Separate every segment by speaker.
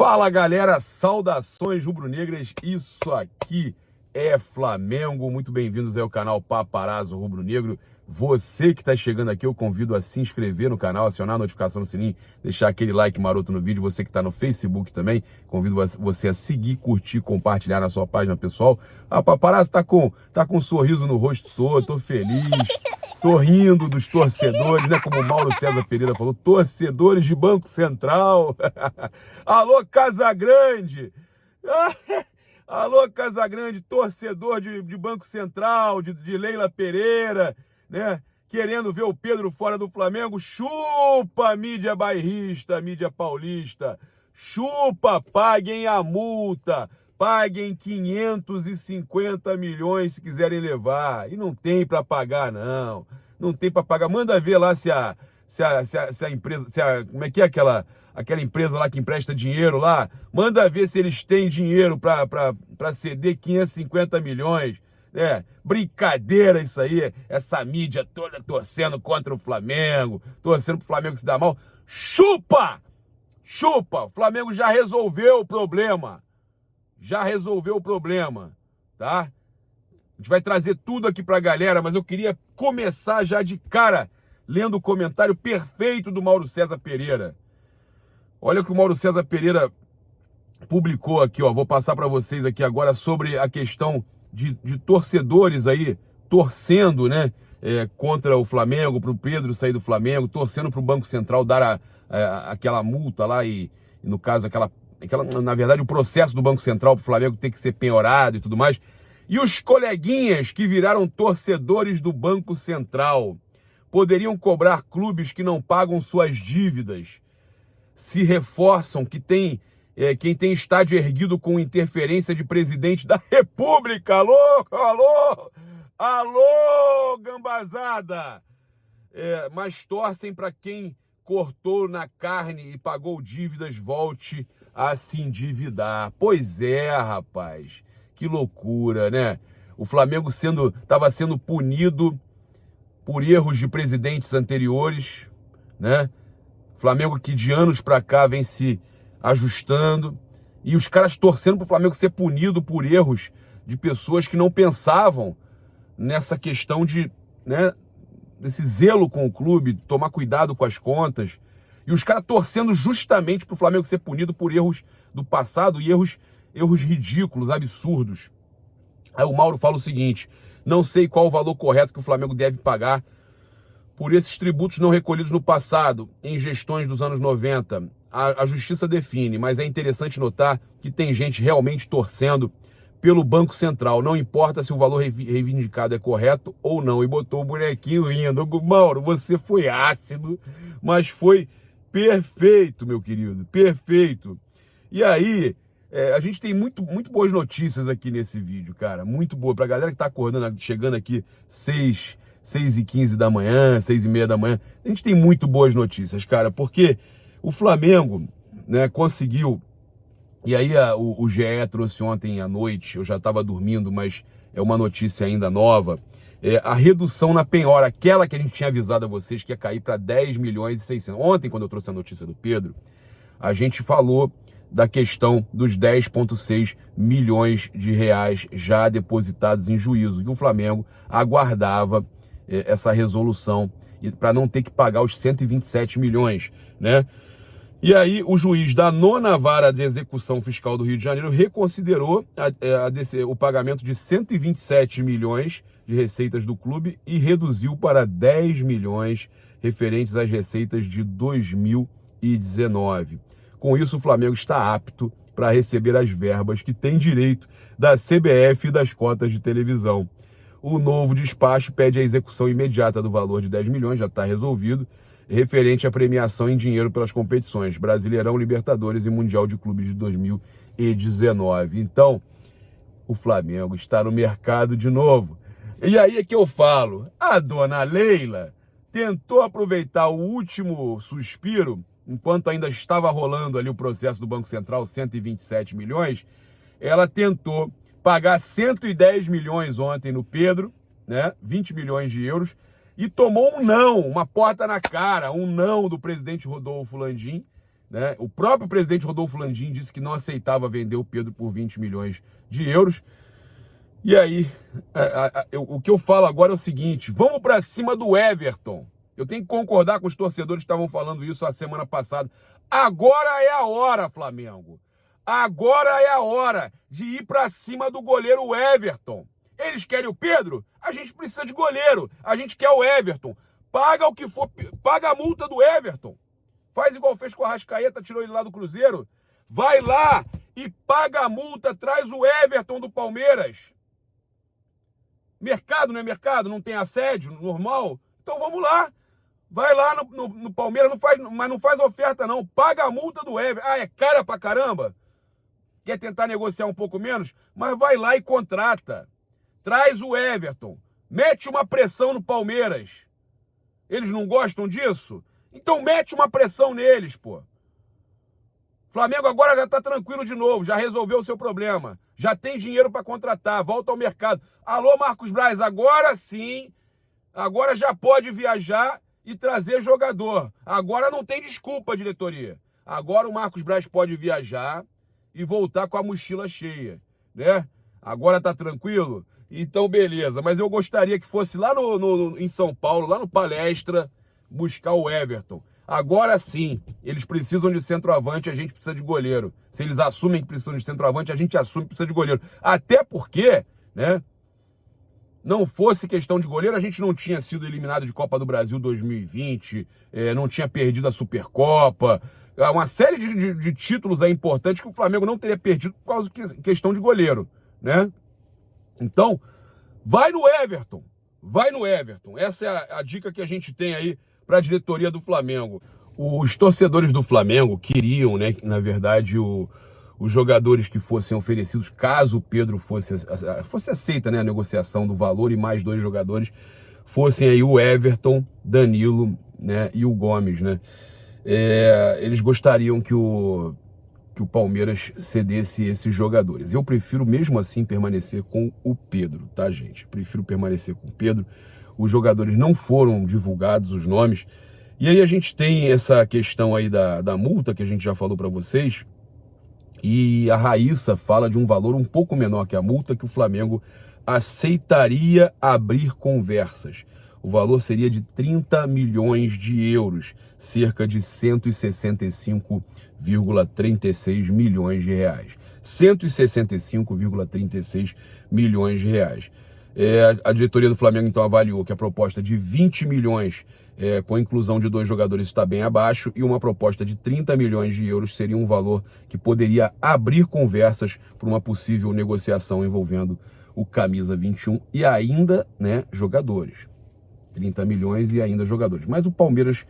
Speaker 1: Fala galera, saudações rubro-negras, isso aqui é Flamengo, muito bem-vindos ao canal Paparazzo Rubro-Negro. Você que está chegando aqui, eu convido a se inscrever no canal, acionar a notificação no sininho, deixar aquele like maroto no vídeo. Você que está no Facebook também, convido você a seguir, curtir, compartilhar na sua página pessoal. A Paparazzo tá com um sorriso no rosto todo, tô feliz. Tô rindo dos torcedores, né? Como o Mauro César Pereira falou, torcedores de Banco Central. Alô, Casagrande! Alô, Casagrande, torcedor de Banco Central, de Leila Pereira, né? Querendo ver o Pedro fora do Flamengo. Chupa, mídia bairrista, mídia paulista. Chupa, paguem a multa. Paguem 550 milhões se quiserem levar. E não tem para pagar, não. Não tem para pagar. Manda ver lá se a empresa... como é que é aquela empresa lá que empresta dinheiro lá? Manda ver se eles têm dinheiro para ceder 550 milhões. Brincadeira isso aí. Essa mídia toda torcendo contra o Flamengo. Torcendo pro Flamengo se dar mal. Chupa! Chupa! O Flamengo já resolveu o problema. Já resolveu o problema, tá? A gente vai trazer tudo aqui pra galera, mas eu queria começar já de cara lendo o comentário perfeito do Mauro César Pereira. Olha o que o Mauro César Pereira publicou aqui, ó. Vou passar para vocês aqui agora sobre a questão de torcedores aí torcendo, né? Contra o Flamengo, pro Pedro sair do Flamengo, torcendo pro Banco Central dar aquela multa lá e no caso, na verdade, o processo do Banco Central para o Flamengo ter que ser penhorado e tudo mais. E os coleguinhas que viraram torcedores do Banco Central poderiam cobrar clubes que não pagam suas dívidas, se reforçam, quem tem estádio erguido com interferência de presidente da República. Alô, alô, alô, gambazada! Mas torcem para quem cortou na carne e pagou dívidas, volte a se endividar. Pois é, rapaz, que loucura, né? O Flamengo estava sendo punido por erros de presidentes anteriores, né? Flamengo que de anos pra cá vem se ajustando e os caras torcendo pro Flamengo ser punido por erros de pessoas que não pensavam nessa questão de, né, desse zelo com o clube, tomar cuidado com as contas. E os caras torcendo justamente pro Flamengo ser punido por erros do passado e erros ridículos, absurdos. Aí o Mauro fala o seguinte: não sei qual o valor correto que o Flamengo deve pagar por esses tributos não recolhidos no passado, em gestões dos anos 90. A justiça define, mas é interessante notar que tem gente realmente torcendo pelo Banco Central. Não importa se o valor reivindicado é correto ou não. E botou o bonequinho rindo. Mauro, você foi ácido, mas foi perfeito, meu querido, perfeito. E aí, a gente tem muito boas notícias aqui nesse vídeo, cara, muito boa. Pra galera que tá acordando, chegando aqui 6h15 da manhã, 6h30 da manhã, a gente tem muito boas notícias, cara, porque o Flamengo, né, conseguiu, e aí o GE trouxe ontem à noite, eu já tava dormindo, mas é uma notícia ainda nova, a redução na penhora, aquela que a gente tinha avisado a vocês que ia cair para 10 milhões e 600. Ontem, quando eu trouxe a notícia do Pedro, a gente falou da questão dos 10,6 milhões de reais já depositados em juízo, que o Flamengo aguardava essa resolução para não ter que pagar os 127 milhões, né? E aí o juiz da 9ª Vara de Execução Fiscal do Rio de Janeiro reconsiderou o pagamento de 127 milhões de receitas do clube e reduziu para 10 milhões referentes às receitas de 2019. Com isso, o Flamengo está apto para receber as verbas que tem direito da CBF e das cotas de televisão. O novo despacho pede a execução imediata do valor de 10 milhões, já está resolvido, referente à premiação em dinheiro pelas competições Brasileirão, Libertadores e Mundial de Clubes de 2019. Então, o Flamengo está no mercado de novo. E aí é que eu falo, a dona Leila tentou aproveitar o último suspiro, enquanto ainda estava rolando ali o processo do Banco Central, 127 milhões, ela tentou pagar 110 milhões ontem no Pedro, né, 20 milhões de euros, e tomou um não, uma porta na cara, um não do presidente Rodolfo Landim, né? O próprio presidente Rodolfo Landim disse que não aceitava vender o Pedro por 20 milhões de euros. E aí, o que eu falo agora é o seguinte: vamos para cima do Everton. Eu tenho que concordar com os torcedores que estavam falando isso a semana passada. Agora é a hora, Flamengo. Agora é a hora de ir para cima do goleiro Everton. Eles querem o Pedro? A gente precisa de goleiro. A gente quer o Everton. Paga o que for, paga a multa do Everton. Faz igual fez com o Arrascaeta, tirou ele lá do Cruzeiro. Vai lá e paga a multa, traz o Everton do Palmeiras. Mercado, não é mercado? Não tem assédio normal? Então vamos lá. Vai lá no Palmeiras, mas não faz oferta não. Paga a multa do Everton. Ah, é cara pra caramba? Quer tentar negociar um pouco menos? Mas vai lá e contrata. Traz o Everton. Mete uma pressão no Palmeiras. Eles não gostam disso? Então mete uma pressão neles, pô. Flamengo agora já tá tranquilo de novo, já resolveu o seu problema. Já tem dinheiro para contratar, volta ao mercado. Alô, Marcos Braz, agora sim, agora já pode viajar e trazer jogador. Agora não tem desculpa, diretoria. Agora o Marcos Braz pode viajar e voltar com a mochila cheia, né? Agora tá tranquilo? Então beleza, mas eu gostaria que fosse lá em São Paulo, lá no Palestra, buscar o Everton. Agora sim, eles precisam de centroavante, a gente precisa de goleiro. Se eles assumem que precisam de centroavante, a gente assume que precisa de goleiro. Até porque, né, não fosse questão de goleiro, a gente não tinha sido eliminado de Copa do Brasil 2020, não tinha perdido a Supercopa, uma série de títulos aí importantes que o Flamengo não teria perdido por causa de questão de goleiro, né? Então, vai no Everton, vai no Everton. Essa é a dica que a gente tem aí para a diretoria do Flamengo. Os torcedores do Flamengo queriam, né, na verdade, os jogadores que fossem oferecidos, caso o Pedro fosse aceita, né, a negociação do valor e mais 2 jogadores, fossem aí o Everton, Danilo, né, e o Gomes, né? Eles gostariam que o Palmeiras cedesse esses jogadores. Eu prefiro mesmo assim permanecer com o Pedro, tá, gente? Prefiro permanecer com o Pedro. Os jogadores não foram divulgados, os nomes. E aí a gente tem essa questão aí da multa, que a gente já falou para vocês. E a Raíssa fala de um valor um pouco menor que a multa, que o Flamengo aceitaria abrir conversas. O valor seria de 30 milhões de euros, cerca de 165,36 milhões de reais. 165,36 milhões de reais. A diretoria do Flamengo então avaliou que a proposta de 20 milhões com a inclusão de 2 jogadores está bem abaixo, e uma proposta de 30 milhões de euros seria um valor que poderia abrir conversas para uma possível negociação envolvendo o camisa 21 e ainda, né, jogadores. 30 milhões e ainda jogadores. Mas o Palmeiras,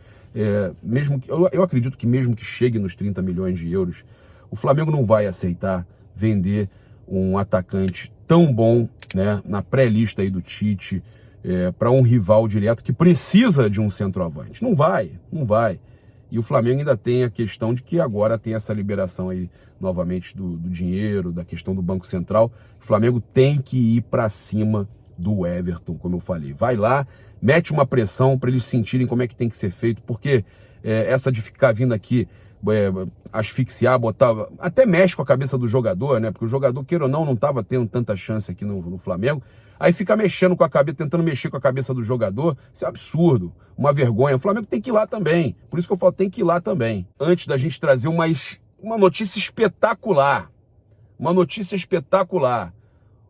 Speaker 1: mesmo que, eu acredito que mesmo que chegue nos 30 milhões de euros, o Flamengo não vai aceitar vender um atacante tão bom, né, na pré-lista aí do Tite, para um rival direto que precisa de um centroavante. Não vai. E o Flamengo ainda tem a questão de que agora tem essa liberação aí novamente do dinheiro, da questão do Banco Central. O Flamengo tem que ir para cima do Everton, como eu falei. Vai lá, mete uma pressão para eles sentirem como é que tem que ser feito, porque essa de ficar vindo aqui asfixiar, botar, até mexe com a cabeça do jogador, né? Porque o jogador, queira ou não estava tendo tanta chance aqui no Flamengo. Aí fica mexendo com a cabeça, tentando mexer com a cabeça do jogador. Isso é absurdo, uma vergonha. O Flamengo tem que ir lá também. Por isso que eu falo, tem que ir lá também. Antes da gente trazer uma notícia espetacular. Uma notícia espetacular.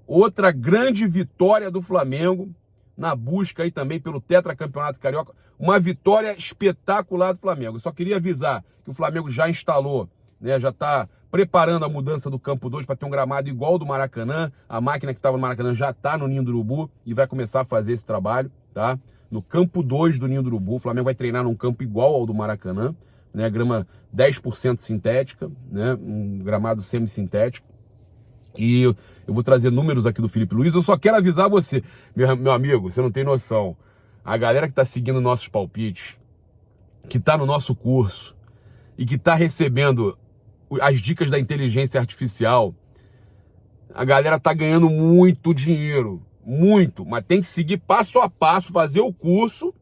Speaker 1: Outra grande vitória do Flamengo na busca aí também pelo tetracampeonato carioca. Uma vitória espetacular do Flamengo. Eu só queria avisar que o Flamengo já instalou, né, já está preparando a mudança do campo 2 para ter um gramado igual ao do Maracanã. A máquina que estava no Maracanã já está no Ninho do Urubu e vai começar a fazer esse trabalho, tá? No campo 2 do Ninho do Urubu, o Flamengo vai treinar num campo igual ao do Maracanã, né? Grama 10% sintética, né? Um gramado semissintético. E eu vou trazer números aqui do Felipe Luiz. Eu só quero avisar você, meu amigo, você não tem noção. A galera que está seguindo nossos palpites, que está no nosso curso e que está recebendo as dicas da inteligência artificial, a galera tá ganhando muito dinheiro, muito, mas tem que seguir passo a passo, fazer o curso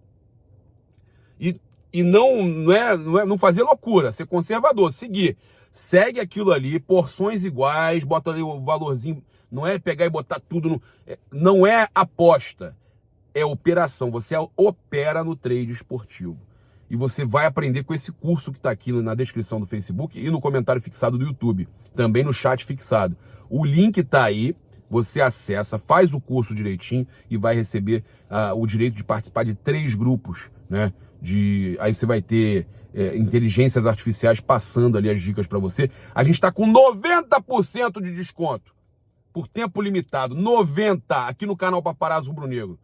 Speaker 1: e e não fazer loucura, ser conservador, seguir. Segue aquilo ali, porções iguais, bota ali o valorzinho, não é pegar e botar tudo, não é aposta, é operação, você opera no trade esportivo. E você vai aprender com esse curso que está aqui na descrição do Facebook e no comentário fixado do YouTube, também no chat fixado. O link está aí, você acessa, faz o curso direitinho e vai receber o direito de participar de 3 grupos, né? Aí você vai ter inteligências artificiais passando ali as dicas para você. A gente está com 90% de desconto por tempo limitado, 90% aqui no canal Paparazzo Rubro Negro.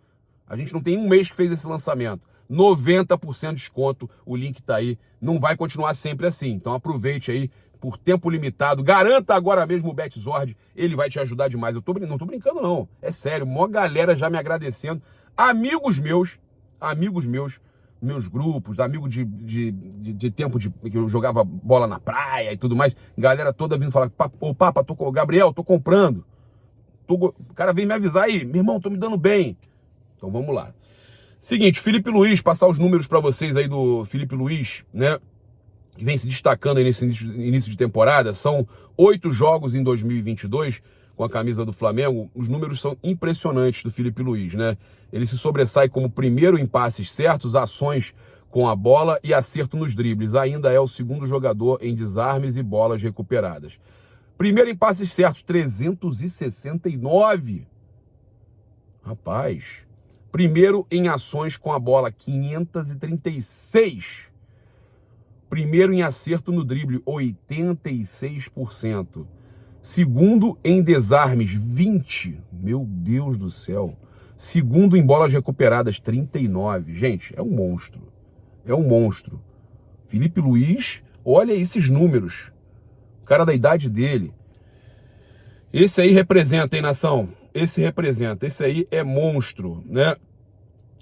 Speaker 1: A gente não tem um mês que fez esse lançamento. 90% de desconto, o link tá aí. Não vai continuar sempre assim. Então aproveite aí por tempo limitado. Garanta agora mesmo o BetZord. Ele vai te ajudar demais. Eu não tô brincando não. É sério, mó galera já me agradecendo. Amigos meus, meus grupos, amigos de tempo que eu jogava bola na praia e tudo mais. Galera toda vindo falar, ô Papa, Gabriel, tô comprando. O cara vem me avisar aí, meu irmão, tô me dando bem. Então vamos lá. Seguinte, Felipe Luiz, passar os números para vocês aí do Felipe Luiz, né? Que vem se destacando aí nesse início de temporada. São 8 jogos em 2022 com a camisa do Flamengo. Os números são impressionantes do Felipe Luiz, né? Ele se sobressai como primeiro em passes certos, ações com a bola e acerto nos dribles. Ainda é o segundo jogador em desarmes e bolas recuperadas. Primeiro em passes certos, 369. Rapaz. Primeiro em ações com a bola, 536. Primeiro em acerto no drible, 86%. Segundo em desarmes, 20. Meu Deus do céu. Segundo em bolas recuperadas, 39. Gente, é um monstro. É um monstro. Felipe Luiz, olha esses números. O cara da idade dele. Esse aí representa, hein, nação? Esse representa. Esse aí é monstro, né?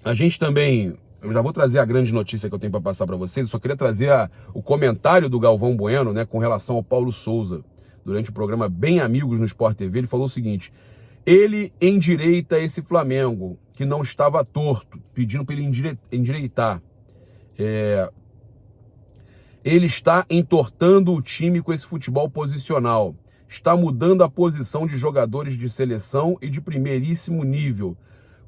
Speaker 1: A gente também, eu já vou trazer a grande notícia que eu tenho para passar para vocês. Eu só queria trazer o comentário do Galvão Bueno, né, com relação ao Paulo Souza. Durante o programa Bem Amigos no Sport TV, ele falou o seguinte: ele endireita esse Flamengo, que não estava torto, pedindo para ele endireitar. Ele está entortando o time com esse futebol posicional. Está mudando a posição de jogadores de seleção e de primeiríssimo nível.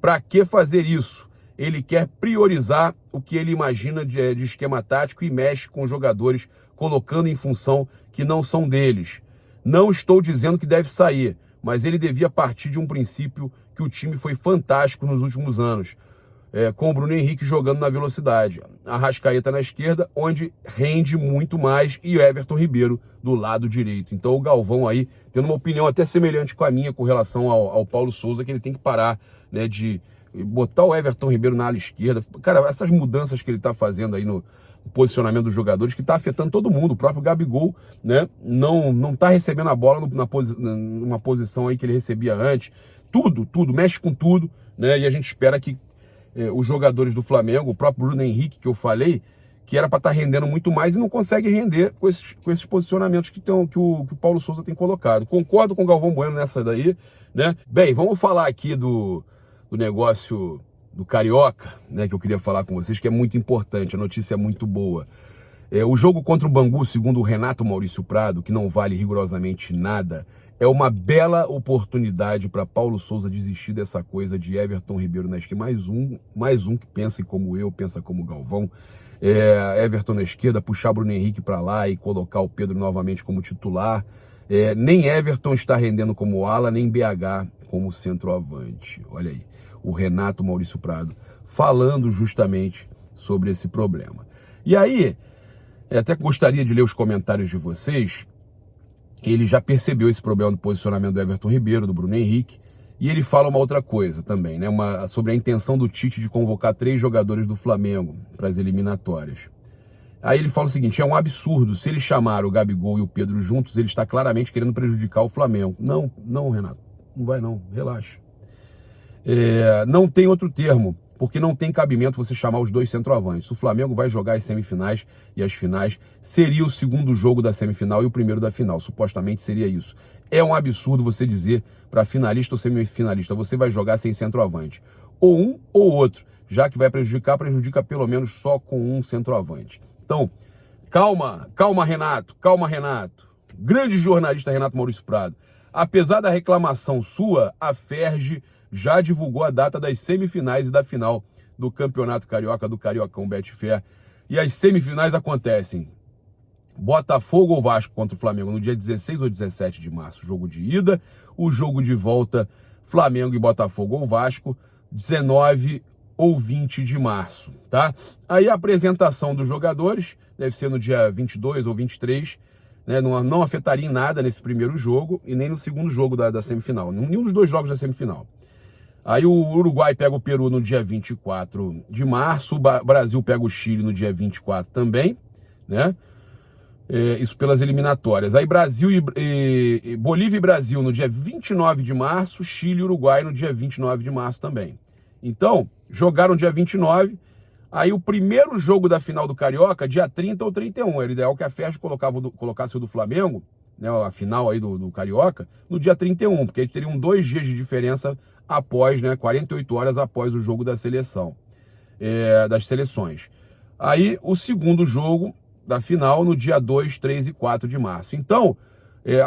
Speaker 1: Para que fazer isso? Ele quer priorizar o que ele imagina de esquema tático e mexe com jogadores, colocando em função que não são deles. Não estou dizendo que deve sair, mas ele devia partir de um princípio que o time foi fantástico nos últimos anos, com o Bruno Henrique jogando na velocidade. Arrascaeta na esquerda, onde rende muito mais, e o Everton Ribeiro do lado direito. Então o Galvão aí, tendo uma opinião até semelhante com a minha com relação ao Paulo Souza, que ele tem que parar, né, de botar o Everton Ribeiro na ala esquerda. Cara, essas mudanças que ele tá fazendo aí no posicionamento dos jogadores, que tá afetando todo mundo. O próprio Gabigol, né, não tá recebendo a bola numa posição aí que ele recebia antes. Tudo, mexe com tudo, né, e a gente espera que os jogadores do Flamengo, o próprio Bruno Henrique, que eu falei, que era para estar rendendo muito mais e não consegue render com esses posicionamentos que o Paulo Souza tem colocado. Concordo com o Galvão Bueno nessa daí, né? Bem, vamos falar aqui do negócio do Carioca, né, que eu queria falar com vocês, que é muito importante, a notícia é muito boa. O jogo contra o Bangu, segundo o Renato Maurício Prado, que não vale rigorosamente nada, é uma bela oportunidade para Paulo Souza desistir dessa coisa de Everton Ribeiro na esquerda. Mais um que pensa como eu, pensa como o Galvão. Everton na esquerda, puxar Bruno Henrique para lá e colocar o Pedro novamente como titular. Nem Everton está rendendo como ala, nem BH como centroavante. Olha aí, o Renato Maurício Prado falando justamente sobre esse problema. E aí, até gostaria de ler os comentários de vocês. Ele já percebeu esse problema do posicionamento do Everton Ribeiro, do Bruno Henrique, e ele fala uma outra coisa também, né? Sobre a intenção do Tite de convocar 3 jogadores do Flamengo para as eliminatórias. Aí ele fala o seguinte: é um absurdo, se ele chamar o Gabigol e o Pedro juntos, ele está claramente querendo prejudicar o Flamengo. Não, Renato, não vai não, relaxa. Não tem outro termo, porque não tem cabimento você chamar os 2 centroavantes. O Flamengo vai jogar as semifinais e as finais. Seria o segundo jogo da semifinal e o primeiro da final. Supostamente seria isso. É um absurdo você dizer para finalista ou semifinalista: você vai jogar sem centroavante. Ou um ou outro. já que vai prejudicar, prejudica pelo menos só com um centroavante. Então, calma, Renato. Grande jornalista Renato Maurício Prado. Apesar da reclamação sua, a Ferge já divulgou a data das semifinais e da final do Campeonato Carioca, do Cariocão Betfair. E as semifinais acontecem Botafogo ou Vasco contra o Flamengo no dia 16 ou 17 de março, jogo de ida. O jogo de volta, Flamengo e Botafogo ou Vasco, 19 ou 20 de março, tá? Aí a apresentação dos jogadores deve ser no dia 22 ou 23, né? Não afetaria em nada nesse primeiro jogo e nem no segundo jogo da semifinal, nenhum dos dois jogos da semifinal. Aí o Uruguai pega o Peru no dia 24 de março, o Brasil pega o Chile no dia 24 também, né? Isso pelas eliminatórias. Aí Bolívia e Brasil no dia 29 de março, Chile e Uruguai no dia 29 de março também. Então, jogaram dia 29, aí o primeiro jogo da final do Carioca, dia 30 ou 31. Era ideal que a Ferge colocasse o do Flamengo, né, a final aí do Carioca, no dia 31, porque eles teriam 2 dias de diferença após, né, 48 horas após o jogo da seleção, das seleções. Aí o segundo jogo da final no dia 2, 3 e 4 de março. Então,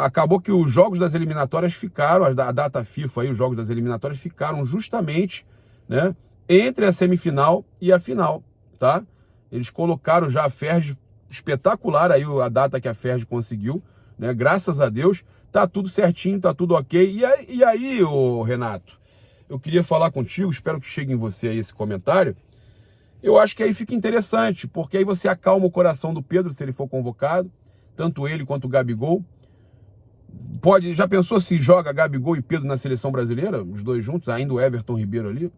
Speaker 1: acabou que os jogos das eliminatórias ficaram, a data FIFA aí, os jogos das eliminatórias ficaram justamente, né, entre a semifinal e a final, tá? Eles colocaram já a Ferge, espetacular aí a data que a Ferge conseguiu, né? Graças a Deus, tá tudo certinho, tá tudo ok. E aí, ô Renato, eu queria falar contigo, espero que chegue em você aí esse comentário. Eu acho que aí fica interessante, porque aí você acalma o coração do Pedro se ele for convocado, tanto ele quanto o Gabigol. Já pensou se joga Gabigol e Pedro na seleção brasileira, os dois juntos, ainda o Everton Ribeiro ali?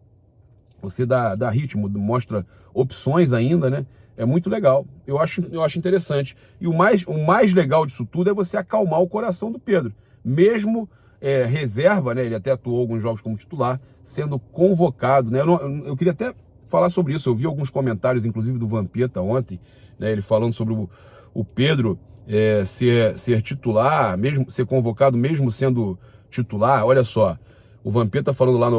Speaker 1: Você dá ritmo, mostra opções ainda, né? É muito legal. Eu acho interessante. E o mais legal disso tudo é você acalmar o coração do Pedro. Mesmo reserva, né? Ele até atuou alguns jogos como titular, sendo convocado, né? Eu queria até falar sobre isso. Eu vi alguns comentários, inclusive do Vampeta ontem, né? Ele falando sobre o Pedro ser titular, mesmo ser convocado, mesmo sendo titular. Olha só. O Vampeta falando lá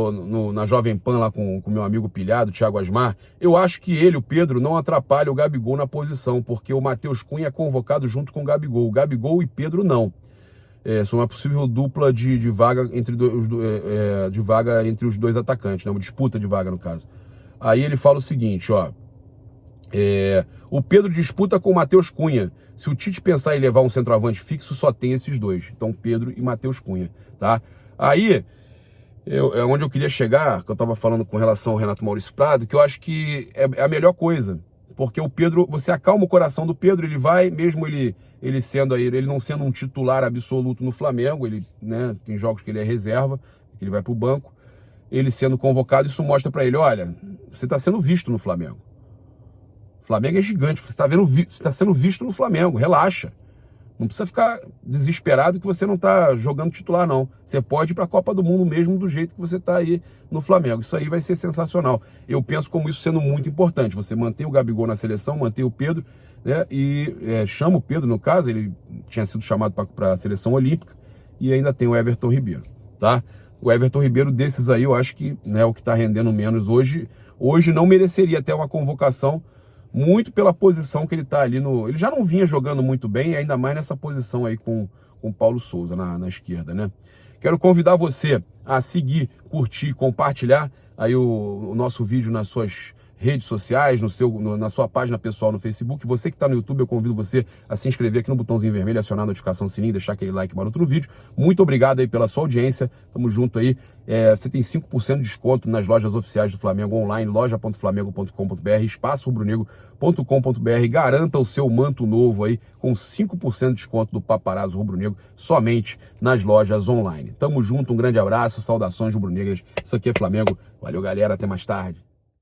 Speaker 1: na Jovem Pan, lá com o meu amigo pilhado, Thiago Asmar, eu acho que ele, o Pedro, não atrapalha o Gabigol na posição, porque o Matheus Cunha é convocado junto com o Gabigol. O Gabigol e Pedro não. São uma possível dupla de vaga entre os dois atacantes, né? Uma disputa de vaga, no caso. Aí ele fala o seguinte, ó. O Pedro disputa com o Matheus Cunha. Se o Tite pensar em levar um centroavante fixo, só tem esses dois. Então, Pedro e Matheus Cunha, tá? Aí... é onde eu queria chegar, que eu estava falando com relação ao Renato Maurício Prado, que eu acho que é a melhor coisa, porque o Pedro, você acalma o coração do Pedro, ele vai, mesmo ele não sendo um titular absoluto no Flamengo, ele, né, tem jogos que ele é reserva, que ele vai para o banco, ele sendo convocado, isso mostra para ele, olha, você está sendo visto no Flamengo. O Flamengo é gigante, você está sendo visto no Flamengo, relaxa. Não precisa ficar desesperado que você não está jogando titular, não. Você pode ir para a Copa do Mundo mesmo do jeito que você está aí no Flamengo. Isso aí vai ser sensacional. Eu penso como isso sendo muito importante. Você mantém o Gabigol na seleção, mantém o Pedro, né? E chama o Pedro, no caso, ele tinha sido chamado para a seleção olímpica, e ainda tem o Everton Ribeiro, tá? O Everton Ribeiro desses aí, eu acho que, né, o que está rendendo menos hoje não mereceria até uma convocação, muito pela posição que ele está ali no... Ele já não vinha jogando muito bem, ainda mais nessa posição aí com o Paulo Souza na esquerda, né? Quero convidar você a seguir, curtir, compartilhar aí o nosso vídeo nas suas redes sociais, na sua página pessoal no Facebook. Você que está no YouTube, eu convido você a se inscrever aqui no botãozinho vermelho, acionar a notificação sininho, deixar aquele like maroto no vídeo. Muito obrigado aí pela sua audiência, tamo junto aí. Você tem 5% de desconto nas lojas oficiais do Flamengo online, loja.flamengo.com.br, espaçorubronegro.com.br. Garanta o seu manto novo aí com 5% de desconto do Paparazzo Rubro Negro somente nas lojas online. Tamo junto, um grande abraço, saudações rubro-negras. Isso aqui é Flamengo. Valeu, galera, até mais tarde.